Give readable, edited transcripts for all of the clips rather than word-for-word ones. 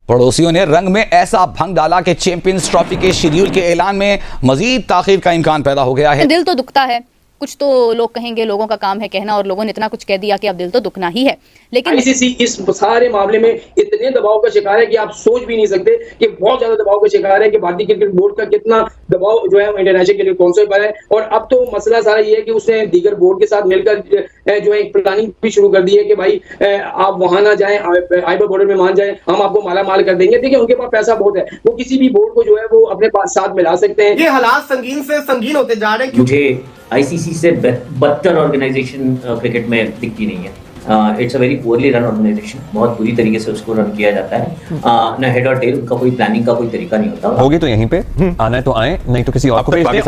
पड़ोसियों ने रंग में ऐसा भंग डाला कि चैंपियंस ट्रॉफी के शेड्यूल के ऐलान में मजीद ताखीर का इम्कान पैदा हो गया है। दिल तो दुखता है, कुछ तो लोग कहेंगे, लोगों का काम है कहना, और लोगों ने इतना कुछ कह दिया कि अब दिल तो दुखना ही है। लेकिन आईसीसी इस सारे मामले में इतने दबाव का शिकार है कि आप सोच भी नहीं सकते कि बहुत ज्यादा दबाव का शिकार है कि भारतीय क्रिकेट बोर्ड का कितना दबाव जो है इंटरनेशनल क्रिकेट काउंसिल पर है। और अब तो मसला सारा ये है कि उसने दीगर बोर्ड के साथ मिलकर जो है एक प्लानिंग भी शुरू कर दी है कि भाई आप वहां ना जाएं, आईबीए बॉर्डर में मान जाएं, हम आपको माला माल कर देंगे। देखिए उनके पास पैसा बहुत है, वो किसी भी बोर्ड को जो है वो अपने पास साथ मिला सकते हैं। ये हालात संगीन से संगीन होते जा रहे हैं। मुझे आईसीसी से बदतर ऑर्गेनाइजेशन क्रिकेट में दिखती नहीं है। It's a very poorly run organisation, बहुत बुरी तरीके से उसको रन किया जाता है। ना हेड और टेल, उनका कोई प्लानिंग का कोई तरीका नहीं होता। होगी तो यहीं पे आना है तो आए, नहीं तो किसी और को भेज दें।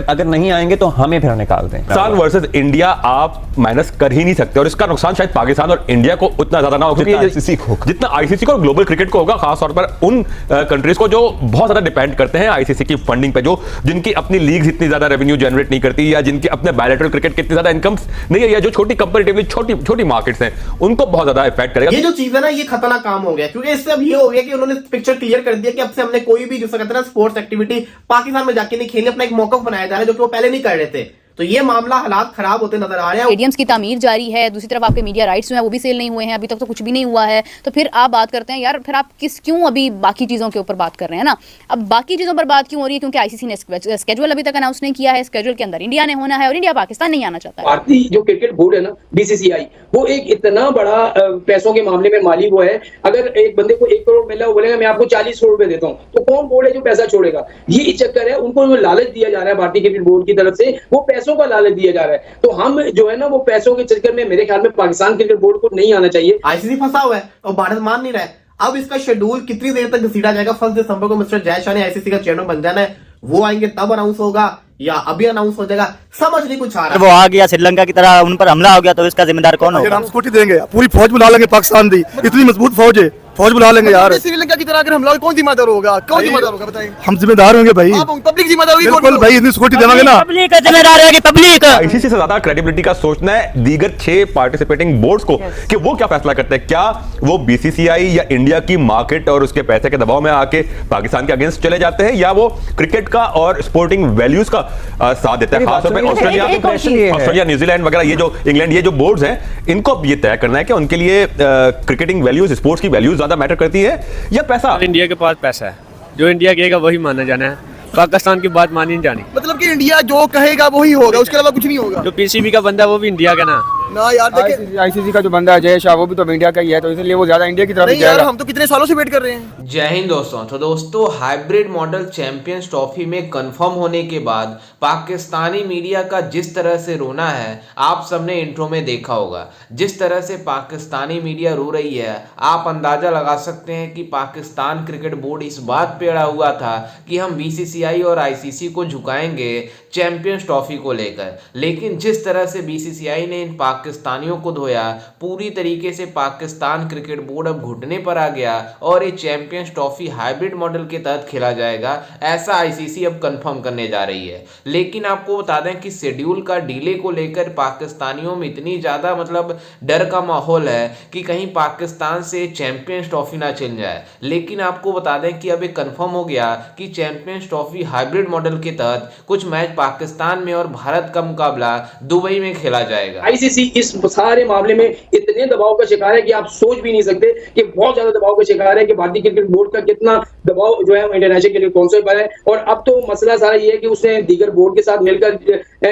अगर नहीं आएंगे तो हमें फिर निकाल दें। पाकिस्तान वर्सेस इंडिया आप माइनस कर ही नहीं सकते, और इसका नुकसान शायद पाकिस्तान और इंडिया को उतना ज्यादा ना होगा जितना आईसीसी को और ग्लोबल क्रिकेट को होगा, खासतौर पर उन कंट्रीज को जो बहुत ज्यादा डिपेंड करते हैं आईसीसी की फंडिंग पे, जो जिनकी अपनी लीग इतनी ज्यादा रेवेन्यू जनरेट नहीं करती, या जिनके अपने बायलैटरल क्रिकेट की इतनी ज्यादा इनकम नहीं है, या जो कंपैरेटिवली छोटी मार्केट्स हैं, उनको बहुत ज्यादा इफेक्ट करेगा। ये जो चीज है ना, ये खतरनाक काम हो गया, क्योंकि इससे अब ये हो गया कि उन्होंने पिक्चर क्लियर कर दिया कि अब से हमने कोई भी जो कहते हैं स्पोर्ट्स एक्टिविटी पाकिस्तान में जाके नहीं खेलनी, अपना एक मौका बनाया जा रहा है जो कि वो पहले नहीं कर रहे थे। तो ये मामला हालात खराब होते नजर आ रहे हैं। स्टेडियम्स की तामीर जारी है, दूसरी तरफ आपके मीडिया राइट्स जो हैं वो भी सेल नहीं हुए हैं, अभी तक तो कुछ भी नहीं हुआ है। तो फिर आप बात करते हैं यार, फिर आप क्यों अभी बाकी चीज़ों के ऊपर बात कर रहे हैं ना। अब बाकी चीज़ों पर बात क्यों हो रही है, क्योंकि आईसीसी ने स्केड्यूल अभी तक अनाउंस नहीं किया है। स्केड्यूल के अंदर इंडिया ने होना है और इंडिया पाकिस्तान नहीं आना चाहता है। भारतीय जो क्रिकेट बोर्ड है ना, बीसीसीआई, वो एक इतना बड़ा पैसों के मामले में माली वो है। अगर एक बंदे को 1 करोड़ मिला, वो बोलेगा मैं आपको 40 करोड़ रुपए देता हूँ, तो कौन बोर्ड है जो पैसा छोड़ेगा? ये चक्कर है, उनको लालच दिया जा रहा है भारतीय क्रिकेट बोर्ड की तरफ से, वो पैसों का लालच दिया जा रहा है। तो हम जो है ना, वो पैसों के चक्कर में मेरे ख्याल में पाकिस्तान क्रिकेट बोर्ड को नहीं आना चाहिए। आईसीसी फंसा हुआ है और भारत मान नहीं रहा है। अब इसका शेड्यूल कितनी देर तक घसीटा जाएगा? 1 दिसंबर को मिस्टर जय शाह ने आईसीसी का चेयरमैन बन जाना है, वो आएंगे तब अनाउंस होगा या अभी अनाउंस हो जाएगा, समझ नहीं कुछ आ रहा है। वो आ गया श्रीलंका की तरह, उन पर हमला हो गया, तो इसका जिम्मेदार कौन होगा? हम स्कूटी देंगे, पूरी फौज बुला लेंगे, पाकिस्तान दी इतनी मजबूत फौज है, फौज बुला लेंगे यार। श्रीलंका की तरह अगर हमला कौन जिम्मेदार होगा? कौन जिम्मेदार होगा बताइए? हम जिम्मेदार होंगे भाई, पब्लिक जिम्मेदार होगी। बिल्कुल भाई, इतनी स्कूटी देवांगे ना, पब्लिक जिम्मेदार होगी। पब्लिक आईसीसी से ज्यादा क्रेडिबिलिटी का सोचना है दीगर 6 पार्टिसिपेटिंग बोर्ड्स को कि वो क्या फैसला करते हैं। क्या वो बीसीसीआई या इंडिया की मार्केट और उसके पैसे के दबाव में आके पाकिस्तान के अगेंस्ट चले जाते हैं, या वो क्रिकेट का और स्पोर्टिंग वैल्यूज का साथ देता है। खासतौर पर ऑस्ट्रेलिया, न्यूजीलैंड वगैरह, ये जो इंग्लैंड, ये जो बोर्ड्स हैं, इनको अब ये तय करना है कि उनके लिए क्रिकेटिंग वैल्यूज, स्पोर्ट्स की वैल्यूज ज्यादा मैटर करती है या पैसा। इंडिया के पास पैसा है, जो इंडिया कहेगा वही माना जाना है, पाकिस्तान की बात मानी नहीं जानी। मतलब कि इंडिया जो कहेगा वही होगा, उसके अलावा कुछ नहीं होगा। जो पीसीबी का बंदा है वो भी इंडिया का ना यार, देखिए आईसीसी का जो बंदा है जय शाह, वो भी तो इंडिया का ही है, तो इसलिए वो ज्यादा इंडिया की तरफ नहीं यार, हम तो कितने सालों से वेट कर रहे हैं। जय हिंद दोस्तों। तो दोस्तों, हाइब्रिड मॉडल चैंपियंस ट्रॉफी में कंफर्म होने के बाद पाकिस्तानी मीडिया का जिस तरह से रोना है, आप सबने इंट्रो में देखा होगा। जिस तरह से पाकिस्तानी मीडिया रो रही है, आप अंदाजा लगा सकते हैं कि पाकिस्तान क्रिकेट बोर्ड इस बात पे अड़ा हुआ था कि हम बीसीसीआई और आईसीसी को झुकाएंगे चैंपियंस ट्रॉफी को लेकर। लेकिन जिस तरह से बीसीसीआई ने इन पाकिस्तानियों को धोया, पूरी तरीके से पाकिस्तान क्रिकेट बोर्ड अब घुटने पर आ गया और ये चैंपियंस ट्रॉफी हाइब्रिड मॉडल के तहत खेला जाएगा, ऐसा आईसीसी अब कंफर्म करने जा रही है। लेकिन आपको बता दें कि शेड्यूल का डिले को लेकर पाकिस्तानियों में इतनी ज्यादा मतलब डर का माहौल है कि कहीं पाकिस्तान से चैंपियंस ट्रॉफी ना चल जाए। लेकिन आपको बता दें कि अब ये कंफर्म हो गया कि चैंपियंस ट्रॉफी हाइब्रिड मॉडल के तहत कुछ मैच पाकिस्तान में और भारत का मुकाबला दुबई में खेला जाएगा। आईसीसी इस सारे मामले में इतने दबाव का शिकार है कि आप सोच भी नहीं सकते कि बहुत ज्यादा दबाव का शिकार है कि भारतीय क्रिकेट बोर्ड का कितना दबाव जो है इंटरनेशनल क्रिकेट काउंसिल पर है। और अब तो मसला सारा ये है कि उसने दीगर बोर्ड के साथ मिलकर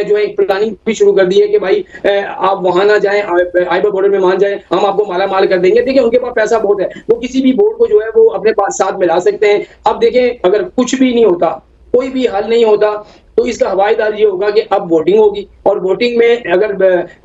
जो है एक प्लानिंग भी शुरू कर दी है कि भाई आप वहां ना जाएं, आईबीए बॉर्डर में मान जाएं, हम आपको माला माल कर देंगे। देखिए उनके पास पैसा बहुत है, वो किसी भी बोर्ड को जो है वो अपने पास साथ मिला सकते हैं। अब देखें, अगर कुछ भी नहीं होता, कोई भी हल नहीं होता, तो इसका हवाईदार ये होगा कि अब वोटिंग होगी, और वोटिंग में अगर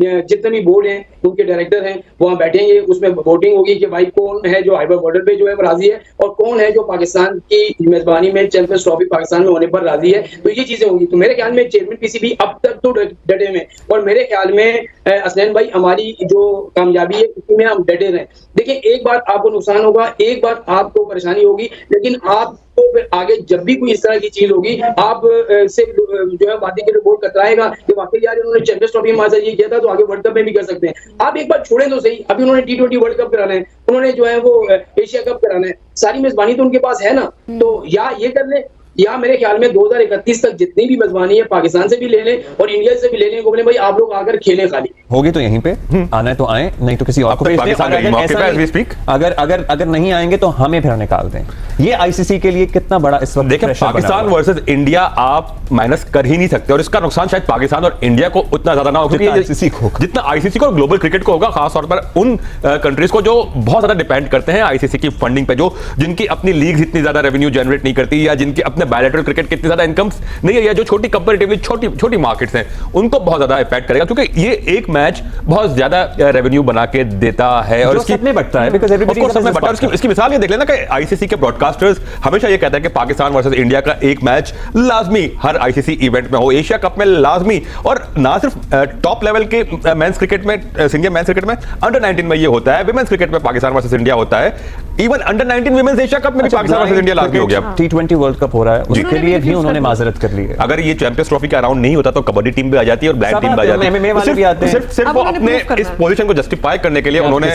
जितने भी बोर्ड हैं, उनके डायरेक्टर हैं, वहां बैठेंगे, उसमें वोटिंग होगी कि भाई कौन है जो आईबीए बॉर्डर पे जो है राजी है और कौन है जो पाकिस्तान की मेजबानी में चैंपियंस ट्रॉफी पाकिस्तान में होने पर राजी है। तो ये चीजें होंगी। तो मेरे ख्याल में चेयरमैन पीसीबी अब तक तो डटे में, और मेरे ख्याल में असलैन भाई, हमारी जो कामयाबी है उसी में हम डटे रहे। देखिए, एक बार आपको नुकसान होगा, एक बार आपको परेशानी होगी, लेकिन आप तो फिर आगे जब भी कोई इस तरह की चीज होगी आप से जो है भारतीय क्रिकेट बोर्ड कतराएगा कि वाकई यार इन्होंने चैंपियंस ट्रॉफी में ये किया था तो आगे वर्ल्ड कप में भी कर सकते हैं। आप एक बार छोड़ें तो सही, अभी उन्होंने T20 वर्ल्ड कप कराना है, उन्होंने जो है वो एशिया कप कराना है, सारी मेजबानी तो उनके पास है ना, तो या ये कर ले या मेरे ख्याल में 2031 तक जितनी भी मेजबानी है पाकिस्तान से भी ले लें और इंडिया से भी ले लें, बोले भाई आप लोग आकर खेलें खाली। होगी तो यहीं पे, आना है तो आए, नहीं तो किसी और को भेज दें। अगर नहीं आएंगे तो हमें फिर निकाल दें। ये आईसीसी के लिए कितना बड़ा इस वक्त देखिए, पाकिस्तान वर्सेस इंडिया आप माइनस कर ही नहीं सकते और इसका नुकसान शायद पाकिस्तान और इंडिया को उतना ज्यादा ना हो जितना आईसीसी को और ग्लोबल क्रिकेट को होगा, खासतौर पर उन कंट्रीज को जो बहुत ज्यादा डिपेंड करते हैं आईसीसी की फंडिंग पे, जो जिनकी अपनी लीग इतनी ज्यादा रेवेन्यू जनरेट नहीं करती या जिनके अपने बायलैटरल क्रिकेट की इतनी ज्यादा इनकम्स नहीं है, या जो छोटी कंपैरेटिवली छोटी मार्केट्स हैं, उनको बहुत ज्यादा इफेक्ट करेगा क्योंकि ये एक मैच बहुत ज्यादा रेवेन्यू बना के देता है और इसकी में बढ़ता है बिकॉज़ एवरीबॉडी सबने बढ़ता है। इसकी मिसाल ये देख लेना कि आईसीसी के ब्रॉडकास्टर्स हमेशा ये कहते हैं कि पाकिस्तान वर्सेस इंडिया का एक मैच लाजमी हर आईसीसी इवेंट में हो, एशिया कप में लाजमी, और ना सिर्फ टॉप लेवल के मेंस क्रिकेट में, सीनियर मेंस क्रिकेट में, अंडर 19 में ये होता है, विमेंस क्रिकेट में पाकिस्तान वर्सेस इंडिया होता है, even under 19 women's Asia cup में भी पाकिस्तान वर्सेस इंडिया लाजमी हो गया। T20 वर्ल्ड कप हो रहा है, उसके लिए भी उन्होंने माजरत कर ली है। अगर ये चैंपियंस ट्रॉफी का राउंड नहीं होता तो कबड्डी टीम भी आ जाती है और ब्लाइंड टीम भी आ जाती है। सिर्फ वो अपने इस पोजीशन को जस्टिफाई करने के लिए उन्होंने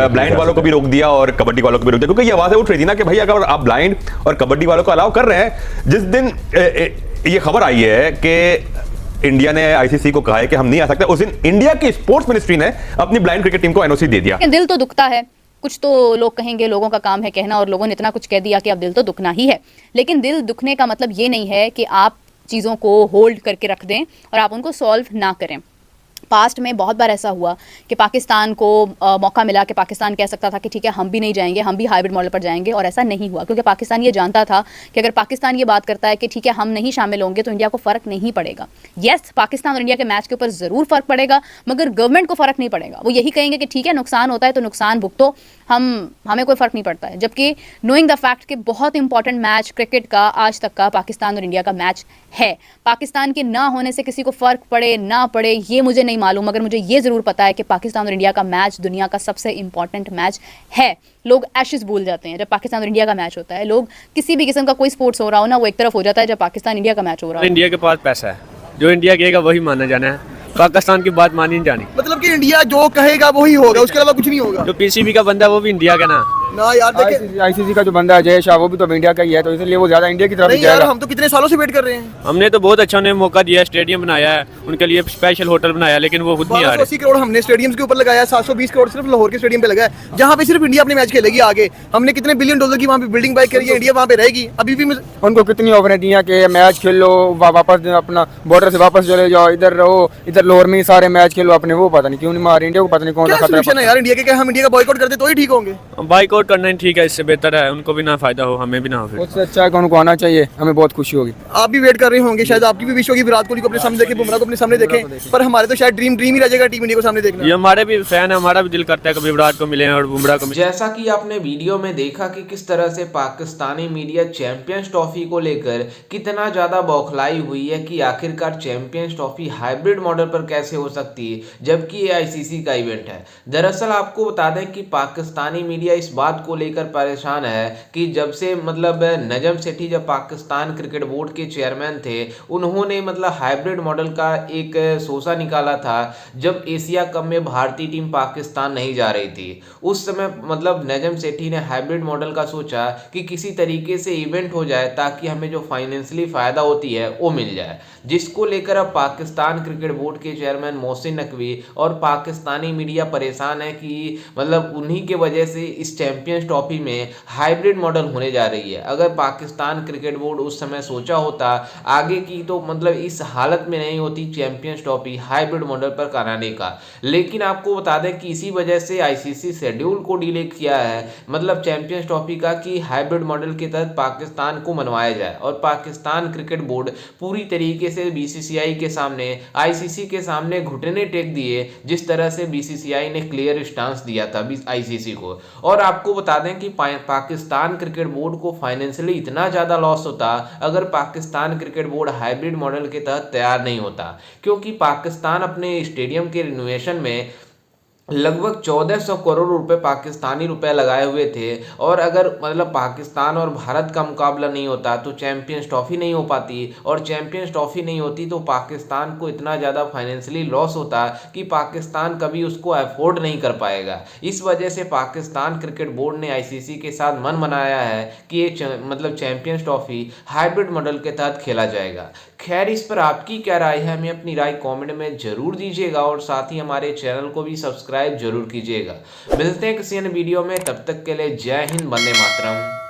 ब्लाइंड वालों को भी रोक दिया और कबड्डी वालों को भी रोक दिया, क्योंकि ये आवाजें उठ रही थी ना कि भाई अगर आप ब्लाइंड और कबड्डी वालों को अलाउ कर रहे हैं, जिस दिन ये खबर आई है कि इंडिया ने आईसीसी को कहा है कि हम नहीं आ सकते, उस दिन इंडिया की स्पोर्ट्स मिनिस्ट्री ने अपनी ब्लाइंड क्रिकेट टीम को एनओसी दे दिया। दिल तो दुखता है, कुछ तो लोग कहेंगे, लोगों का काम है कहना, और लोगों ने इतना कुछ कह दिया कि अब दिल तो दुखना ही है। लेकिन दिल दुखने का मतलब ये नहीं है कि आप चीज़ों को होल्ड करके रख दें और आप उनको सॉल्व ना करें। पास्ट में बहुत बार ऐसा हुआ कि पाकिस्तान को मौका मिला कि पाकिस्तान कह सकता था कि ठीक है हम भी नहीं जाएंगे, हम भी हाइब्रिड मॉडल पर जाएंगे, और ऐसा नहीं हुआ क्योंकि पाकिस्तान ये जानता था कि अगर पाकिस्तान ये बात करता है कि ठीक है हम नहीं शामिल होंगे तो इंडिया को फ़र्क नहीं पड़ेगा। येस, पाकिस्तान और इंडिया के मैच के ऊपर ज़रूर फ़र्क पड़ेगा, मगर गवर्नमेंट को फ़र्क नहीं पड़ेगा। वो यही कहेंगे कि ठीक है नुकसान होता है तो नुकसान भुगतो, हमें कोई फ़र्क नहीं पड़ता है। जबकि नोइंग द फैक्ट कि बहुत इंपॉर्टेंट मैच क्रिकेट का आज तक का पाकिस्तान और इंडिया का मैच है, पाकिस्तान के ना होने से किसी को फ़र्क पड़े ना पड़े ये मुझे नहीं मालूम, मगर मुझे ये ज़रूर पता है कि पाकिस्तान और इंडिया का मैच दुनिया का सबसे इंपॉर्टेंट मैच है। लोग एशेस भूल जाते हैं जब पाकिस्तान और इंडिया का मैच होता है। लोग किसी भी किस्म का कोई स्पोर्ट्स हो रहा हो ना, वो एक तरफ हो जाता है जब पाकिस्तान इंडिया का मैच हो रहा हो। इंडिया के पास पैसा है, जो इंडिया कहेगा वही माना जाना है, पाकिस्तान की बात मानी नहीं जानी। मतलब कि इंडिया जो कहेगा वही होगा, उसके अलावा कुछ नहीं होगा। जो पीसीबी का बंदा है वो भी इंडिया का ना यार, देखिए आईसीसी का जो बंदा है जय शाह, वो भी तो इंडिया का ही है, तो इसलिए वो ज्यादा इंडिया की तरफ नहीं यार, हम तो कितने सालों से वेट कर रहे हैं। हमने तो बहुत अच्छा उन्हें मौका दिया, स्टेडियम बनाया है उनके लिए, स्पेशल होटल बनाया, लेकिन वो खुद नहीं आ रहे। 80 करोड़ हमने स्टेडियम के ऊपर लगाया, 720 करोड़ सिर्फ लाहौर के स्टेडियम पे लगा है, जहाँ पे सिर्फ इंडिया अपने मैच खेलेगी। आगे हमने कितने बिलियन डॉलर की वहाँ पे बिल्डिंग बाय करी है, इंडिया वहाँ पे रहेगी। अभी भी उनको कितनी ऑफरें दी है कि मैच खेलो, वापस अपना बॉर्डर से वापस चले जाओ, इधर रहो, इधर लाहौर में सारे मैच खेलो अपने। वो पता नहीं क्यों नहीं मारे इंडिया को, पता नहीं कौन सा खतरा है यार इंडिया के। हम इंडिया का बॉयकॉट करते तो ही ठीक होंगे। बॉयकॉट करना ही ठीक है, इससे बेहतर है उनको भी ना फायदा हो, हमें भी ना हो। उससे अच्छा है कि उनको आना चाहिए, हमें बहुत खुशी होगी। आप भी वेट कर रहे होंगे, शायद आपकी भी विश होगी विराट कोहली को अपने सामने देखें, बुमराह को अपने सामने देखें, पर हमारे तो शायद ड्रीम ही रह जाएगा टीम इंडिया को सामने देखना। ये हमारे भी फैन है, हमारा भी दिल करता है कभी विराट को मिले और बुमराह को मिले। जैसा कि आपने वीडियो में देखा कि किस तरह से पाकिस्तानी मीडिया चैंपियंस ट्रॉफी को लेकर कितना ज्यादा बौखलाई हुई है कि आखिरकार चैंपियंस ट्रॉफी हाइब्रिड मॉडल पर कैसे हो सकती है, जबकि ये आईसीसी का इवेंट है। दरअसल आपको बता दें कि पाकिस्तानी मीडिया इस बात को लेकर परेशान है कि जब से मतलब नजम सेठी जब पाकिस्तान क्रिकेट बोर्ड के चेयरमैन थे, उन्होंने मतलब हाइब्रिड मॉडल का एक सोचा निकाला था जब एशिया कप में भारतीय टीम पाकिस्तान नहीं जा रही थी। उस समय मतलब नजम सेठी ने हाइब्रिड मॉडल का सोचा कि किसी तरीके से इवेंट हो जाए ताकि हमें जो फाइनेंशियली फ़ायदा होती है वो मिल जाए, जिसको लेकर अब पाकिस्तान क्रिकेट बोर्ड के चेयरमैन मोहसिन नकवी और पाकिस्तानी मीडिया परेशान है कि मतलब उन्हीं के वजह से इस चैंपियंस ट्रॉफी में हाइब्रिड मॉडल होने जा रही है। अगर पाकिस्तान क्रिकेट बोर्ड उस समय सोचा होता आगे की तो मतलब इस हालत में नहीं होती चैंपियंस ट्रॉफी हाइब्रिड मॉडल पर कराने का। लेकिन आपको बता दें कि इसी वजह से आईसीसी शेड्यूल को डिले किया है मतलब चैंपियंस ट्रॉफी का कि हाइब्रिड मॉडल के तहत पाकिस्तान को मनवाया जाए, और पाकिस्तान क्रिकेट बोर्ड पूरी तरीके से बीसीसीआई के सामने, आईसीसी के सामने घुटने टेक दिए, जिस तरह से बीसीसीआई ने क्लियर स्टांस दिया था आईसीसी को। और आपको बता दें कि पाकिस्तान क्रिकेट बोर्ड को फाइनेंशियली इतना ज़्यादा लॉस होता अगर Pakistan cricket board hybrid model के तहत तैयार नहीं होता, क्योंकि पाकिस्तान अपने स्टेडियम के रिनोवेशन में लगभग 1400 करोड़ रुपए पाकिस्तानी रुपए लगाए हुए थे, और अगर मतलब पाकिस्तान और भारत का मुकाबला नहीं होता तो चैंपियंस ट्रॉफी नहीं हो पाती, और चैंपियंस ट्रॉफी नहीं होती तो पाकिस्तान को इतना ज़्यादा फाइनेंशियली लॉस होता कि पाकिस्तान कभी उसको अफोर्ड नहीं कर पाएगा। इस वजह से पाकिस्तान क्रिकेट बोर्ड ने आईसीसी के साथ मन बनाया है कि ये मतलब चैंपियंस ट्रॉफी हाइब्रिड मॉडल के तहत खेला जाएगा। खैर, इस पर आपकी क्या राय है, हमें अपनी राय कमेंट में जरूर दीजिएगा, और साथ ही हमारे चैनल को भी सब्सक्राइब जरूर कीजिएगा। मिलते हैं किसी अन्य वीडियो में, तब तक के लिए जय हिंद, वंदे मातरम।